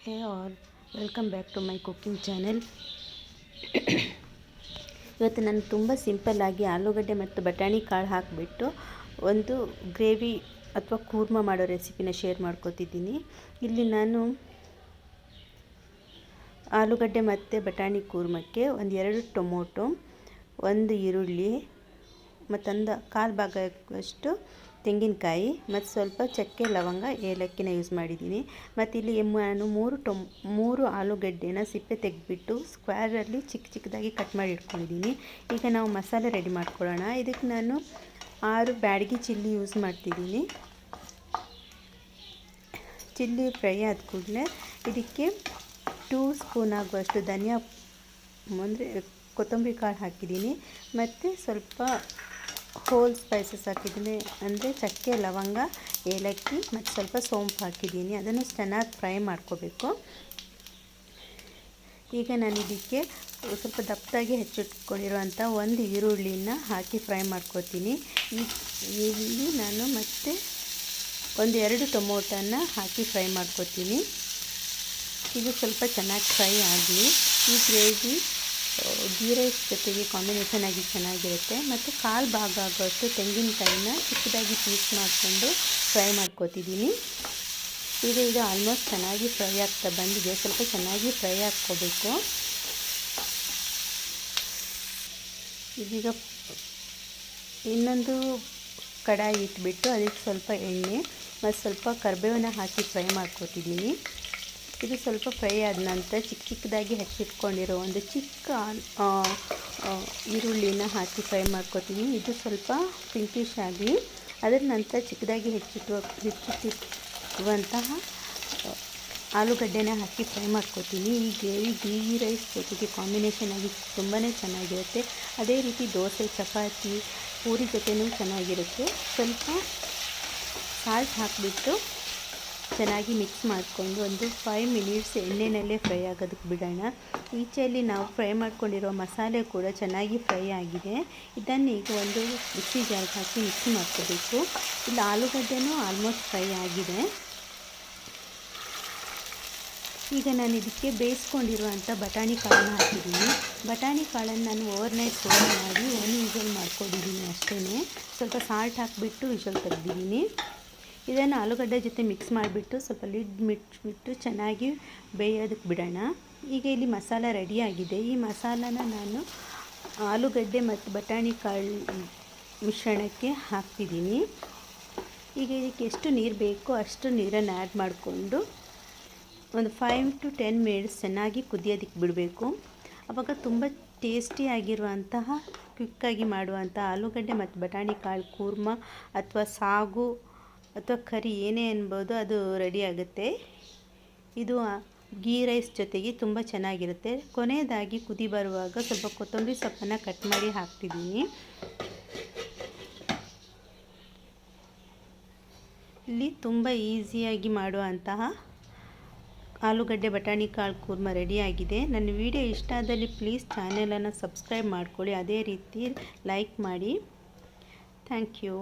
Hey all, welcome back to my cooking channel. ಇವತ್ತು ನಾನು ತುಂಬ ಸಿಂಪಲ್ಲಾಗಿ ಆಲೂಗಡ್ಡೆ ಮತ್ತು ಬಟಾಣಿ ಕಾಳು ಹಾಕಿಬಿಟ್ಟು ಒಂದು ಗ್ರೇವಿ ಅಥವಾ ಕೂರ್ಮ ಮಾಡೋ ರೆಸಿಪಿನ ಶೇರ್ ಮಾಡ್ಕೋತಿದ್ದೀನಿ. ಇಲ್ಲಿ ನಾನು ಆಲೂಗಡ್ಡೆ ಮತ್ತು ಬಟಾಣಿ ಕೂರ್ಮಕ್ಕೆ ಒಂದು 2 ಟೊಮೊಟೊ, ಒಂದು ಈರುಳ್ಳಿ ಮತ್ತೊಂದು ಕಾಲು ಭಾಗಷ್ಟು ತೆಂಗಿನಕಾಯಿ ಮತ್ತು ಸ್ವಲ್ಪ ಚಕ್ಕೆ ಲವಂಗ ಏಲಕ್ಕಿನ ಯೂಸ್ ಮಾಡಿದ್ದೀನಿ. ಮತ್ತು ಇಲ್ಲಿ ನಾನು 3 ಆಲೂಗಡ್ಡೆನ ಸಿಪ್ಪೆ ತೆಗೆದುಬಿಟ್ಟು ಸ್ಕ್ವೇರಲ್ಲಿ ಚಿಕ್ಕದಾಗಿ ಕಟ್ ಮಾಡಿ ಇಟ್ಕೊಂಡಿದ್ದೀನಿ. ಈಗ ನಾವು ಮಸಾಲೆ ರೆಡಿ ಮಾಡ್ಕೊಳ್ಳೋಣ. ಇದಕ್ಕೆ ನಾನು 6 ಬ್ಯಾಡಗಿ ಚಿಲ್ಲಿ ಯೂಸ್ ಮಾಡ್ತಿದ್ದೀನಿ. ಚಿಲ್ಲಿ ಫ್ರೈ ಆದ ಕೂಡಲೇ ಇದಕ್ಕೆ 2 ಸ್ಪೂನ್ ಆಗುವಷ್ಟು ಧನಿಯಾ ಅಂದರೆ ಕೊತ್ತಂಬರಿ ಕಾಳು ಹಾಕಿದ್ದೀನಿ. ಮತ್ತು ಸ್ವಲ್ಪ ಹೋಲ್ ಸ್ಪೈಸಸ್ ಹಾಕಿದ್ದೀನಿ, ಅಂದರೆ ಚಕ್ಕೆ ಲವಂಗ ಏಲಕ್ಕಿ ಮತ್ತು ಸ್ವಲ್ಪ ಸೋಂಪು ಹಾಕಿದ್ದೀನಿ. ಅದನ್ನು ಚೆನ್ನಾಗಿ ಫ್ರೈ ಮಾಡ್ಕೋಬೇಕು. ಈಗ ನಾನು ಇದಕ್ಕೆ ಸ್ವಲ್ಪ ದಪ್ಪದಾಗಿ ಹೆಚ್ಚಿಟ್ಕೊಂಡಿರುವಂಥ ಒಂದು ಈರುಳ್ಳಿನ ಹಾಕಿ ಫ್ರೈ ಮಾಡ್ಕೋತೀನಿ. ಇಲ್ಲಿ ನಾನು ಮತ್ತೆ 2 ಟೊಮೊಟೊನ ಹಾಕಿ ಫ್ರೈ ಮಾಡ್ಕೋತೀನಿ. ಇದು ಸ್ವಲ್ಪ ಚೆನ್ನಾಗಿ ಫ್ರೈ ಆಗಲಿ. ಈ ಗ್ರೇವಿ ಗೀ ರೈಸ್ ಜೊತೆಗೆ ಕಾಂಬಿನೇಷನ್ ಆಗಿ ಚೆನ್ನಾಗಿರುತ್ತೆ. ಮತ್ತು ಕಾಲು ಭಾಗ ಆಗೋಷ್ಟು ತೆಂಗಿನಕಾಯಿನ ಚಿಕ್ಕದಾಗಿ ಪೀಸ್ ಮಾಡಿಕೊಂಡು ಫ್ರೈ ಮಾಡ್ಕೋತಿದ್ದೀನಿ. ಈಗ ಇದು ಆಲ್ಮೋಸ್ಟ್ ಚೆನ್ನಾಗಿ ಫ್ರೈ ಆಗ್ತಾ ಬಂದಿದೆ. ಸ್ವಲ್ಪ ಚೆನ್ನಾಗಿ ಫ್ರೈ ಹಾಕ್ಕೋಬೇಕು. ಇದೀಗ ಇನ್ನೊಂದು ಕಡಾಯಿ ಇಟ್ಬಿಟ್ಟು ಅದಕ್ಕೆ ಸ್ವಲ್ಪ ಎಣ್ಣೆ ಮತ್ತು ಸ್ವಲ್ಪ ಕರಿಬೇವನ್ನ ಹಾಕಿ ಫ್ರೈ ಮಾಡ್ಕೋತಿದ್ದೀನಿ. ಇದು ಸ್ವಲ್ಪ ಫ್ರೈ ಆದ ನಂತರ ಚಿಕ್ಕದಾಗಿ ಹೆಚ್ಚಿಟ್ಕೊಂಡಿರೋ ಒಂದು ಚಿಕ್ಕ ಈರುಳ್ಳಿನ ಹಾಕಿ ಫ್ರೈ ಮಾಡ್ಕೋತೀನಿ. ಇದು ಸ್ವಲ್ಪ ಪಿಂಕಿಶ್ ಆಗಿ ಅದರ ನಂತರ ಚಿಕ್ಕದಾಗಿ ಹೆಚ್ಚಿಟ್ಟಿರುವಂತಹ ಆಲೂಗಡ್ಡೆನ ಹಾಕಿ ಫ್ರೈ ಮಾಡ್ಕೋತೀನಿ. ಈ ಗ್ರೇವಿ ಗೀ ರೈಸ್ ಜೊತೆಗೆ ಕಾಂಬಿನೇಷನ್ ಆಗಿ ತುಂಬಾ ಚೆನ್ನಾಗಿರುತ್ತೆ. ಅದೇ ರೀತಿ ದೋಸೆ, ಚಪಾತಿ, ಪೂರಿ ಜೊತೆನೂ ಚೆನ್ನಾಗಿರುತ್ತೆ. ಸ್ವಲ್ಪ ಸಾಲ್ಟ್ ಹಾಕಿಬಿಟ್ಟು ಚೆನ್ನಾಗಿ ಮಿಕ್ಸ್ ಮಾಡಿಕೊಂಡು ಒಂದು 5 ಮಿನಿಟ್ಸ್ ಎಣ್ಣೆಯಲ್ಲೇ ಫ್ರೈ ಆಗೋದಕ್ಕೆ ಬಿಡೋಣ. ಈಚೆಯಲ್ಲಿ ನಾವು ಫ್ರೈ ಮಾಡ್ಕೊಂಡಿರೋ ಮಸಾಲೆ ಕೂಡ ಚೆನ್ನಾಗಿ ಫ್ರೈ ಆಗಿದೆ. ಇದನ್ನು ಈಗ ಒಂದು ಮಿಕ್ಸಿ ಜಾರ್ಗೆ ಹಾಕಿ ಮಿಕ್ಸ್ ಮಾಡ್ಕೋಬೇಕು. ಇಲ್ಲಿ ಆಲೂಗಡ್ಡೆನೂ ಆಲ್ಮೋಸ್ಟ್ ಫ್ರೈ ಆಗಿದೆ. ಈಗ ನಾನು ಇದಕ್ಕೆ ಬೇಯಿಸ್ಕೊಂಡಿರುವಂಥ ಬಟಾಣಿ ಕಾಳನ್ನು ಹಾಕಿದ್ದೀನಿ. ಬಟಾಣಿ ಕಾಳನ್ನು ನಾನು ಓವರ್ನೈಟ್ ಸೋಕ್ ಮಾಡಿ 1 ವಿಷಲ್ ಮಾಡ್ಕೊಂಡಿದ್ದೀನಿ ಅಷ್ಟೇ. ಸ್ವಲ್ಪ ಸಾಲ್ಟ್ ಹಾಕಿಬಿಟ್ಟು ವಿಷಲ್ ತೆಗೆದಿದ್ದೀನಿ. ಇದನ್ನು ಆಲೂಗಡ್ಡೆ ಜೊತೆ ಮಿಕ್ಸ್ ಮಾಡಿಬಿಟ್ಟು ಸ್ವಲ್ಪ ಲಿಡ್ ಮುಚ್ಚಿಬಿಟ್ಟು ಚೆನ್ನಾಗಿ ಬೇಯೋದಕ್ಕೆ ಬಿಡೋಣ. ಈಗ ಇಲ್ಲಿ ಮಸಾಲ ರೆಡಿಯಾಗಿದೆ. ಈ ಮಸಾಲಾನ ನಾನು ಆಲೂಗಡ್ಡೆ ಮತ್ತು ಬಟಾಣಿ ಕಾಳು ಮಿಶ್ರಣಕ್ಕೆ ಹಾಕ್ತಿದ್ದೀನಿ. ಈಗ ಇದಕ್ಕೆ ಎಷ್ಟು ನೀರು ಬೇಕೋ ಅಷ್ಟು ನೀರನ್ನು ಆ್ಯಡ್ ಮಾಡಿಕೊಂಡು ಒಂದು 5 to 10 ಮಿನಿಟ್ಸ್ ಚೆನ್ನಾಗಿ ಕುದಿಯೋದಕ್ಕೆ ಬಿಡಬೇಕು. ಆವಾಗ ತುಂಬ ಟೇಸ್ಟಿಯಾಗಿರುವಂತಹ ಕ್ವಿಕ್ಕಾಗಿ ಮಾಡುವಂಥ ಆಲೂಗಡ್ಡೆ ಮತ್ತು ಬಟಾಣಿ ಕಾಳು ಕೂರ್ಮ ಅಥವಾ ಸಾಗು ಅಥವಾ ಕರಿ ಏನೇ ಅನ್ಬೋದು ಅದು ರೆಡಿ ಆಗುತ್ತೆ. ಇದು ಗೀ ರೈಸ್ ಜೊತೆಗೆ ತುಂಬ ಚೆನ್ನಾಗಿರುತ್ತೆ. ಕೊನೆಯದಾಗಿ ಕುದಿ ಬರುವಾಗ ಸ್ವಲ್ಪ ಕೊತ್ತಂಬರಿ ಸೊಪ್ಪನ್ನು ಕಟ್ ಮಾಡಿ ಹಾಕ್ತಿದ್ದೀನಿ. ಇಲ್ಲಿ ತುಂಬ ಈಸಿಯಾಗಿ ಮಾಡುವಂತಹ ಆಲೂಗಡ್ಡೆ ಬಟಾಣಿ ಕಾಳು ಕೂರ್ಮ ರೆಡಿಯಾಗಿದೆ. ನನ್ನ ವಿಡಿಯೋ ಇಷ್ಟ ಆದಲ್ಲಿ ಪ್ಲೀಸ್ ಚಾನೆಲನ್ನು ಸಬ್ಸ್ಕ್ರೈಬ್ ಮಾಡ್ಕೊಳ್ಳಿ. ಅದೇ ರೀತಿ ಲೈಕ್ ಮಾಡಿ. Thank you.